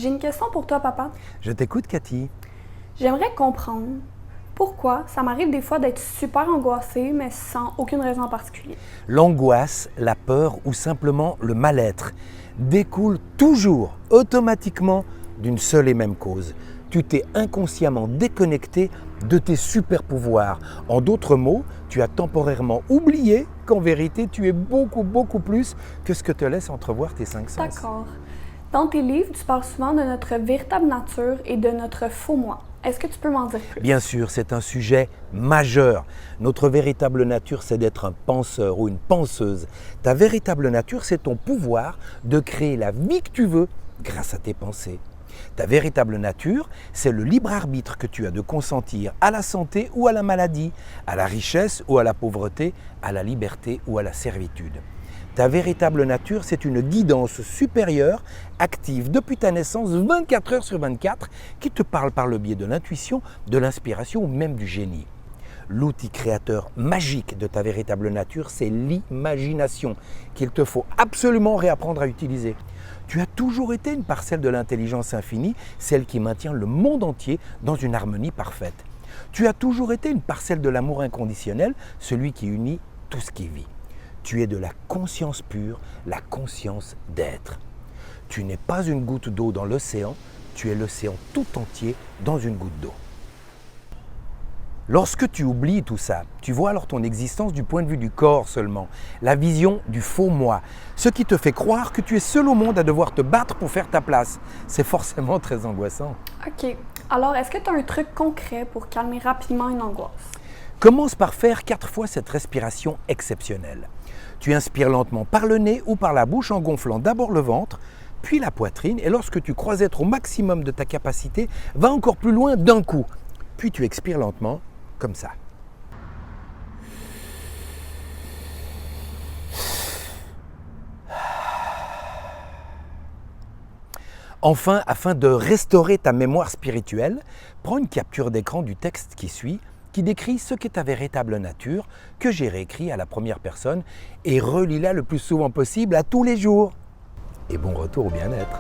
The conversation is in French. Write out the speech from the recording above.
J'ai une question pour toi, papa. Je t'écoute, Cathy. J'aimerais comprendre pourquoi ça m'arrive des fois d'être super angoissée, mais sans aucune raison en particulier. L'angoisse, la peur ou simplement le mal-être découlent toujours, automatiquement, d'une seule et même cause. Tu t'es inconsciemment déconnecté de tes super pouvoirs. En d'autres mots, tu as temporairement oublié qu'en vérité, tu es beaucoup plus que ce que te laissent entrevoir tes cinq sens. D'accord. Dans tes livres, tu parles souvent de notre véritable nature et de notre faux moi. Est-ce que tu peux m'en dire plus? Bien sûr, c'est un sujet majeur. Notre véritable nature, c'est d'être un penseur ou une penseuse. Ta véritable nature, c'est ton pouvoir de créer la vie que tu veux grâce à tes pensées. Ta véritable nature, c'est le libre arbitre que tu as de consentir à la santé ou à la maladie, à la richesse ou à la pauvreté, à la liberté ou à la servitude. Ta véritable nature, c'est une guidance supérieure, active depuis ta naissance 24 heures sur 24, qui te parle par le biais de l'intuition, de l'inspiration ou même du génie. L'outil créateur magique de ta véritable nature, c'est l'imagination, qu'il te faut absolument réapprendre à utiliser. Tu as toujours été une parcelle de l'intelligence infinie, celle qui maintient le monde entier dans une harmonie parfaite. Tu as toujours été une parcelle de l'amour inconditionnel, celui qui unit tout ce qui vit. Tu es de la conscience pure, la conscience d'être. Tu n'es pas une goutte d'eau dans l'océan, tu es l'océan tout entier dans une goutte d'eau. Lorsque tu oublies tout ça, tu vois alors ton existence du point de vue du corps seulement, la vision du faux moi, ce qui te fait croire que tu es seul au monde à devoir te battre pour faire ta place. C'est forcément très angoissant. OK. Alors, est-ce que tu as un truc concret pour calmer rapidement une angoisse? Commence par faire 4 fois cette respiration exceptionnelle. Tu inspires lentement par le nez ou par la bouche en gonflant d'abord le ventre, puis la poitrine, et lorsque tu crois être au maximum de ta capacité, va encore plus loin d'un coup. Puis tu expires lentement, comme ça. Enfin, afin de restaurer ta mémoire spirituelle, prends une capture d'écran du texte qui suit, qui décrit ce qu'est ta véritable nature, que j'ai réécrit à la première personne, et relis-la le plus souvent possible à tous les jours. Et bon retour au bien-être.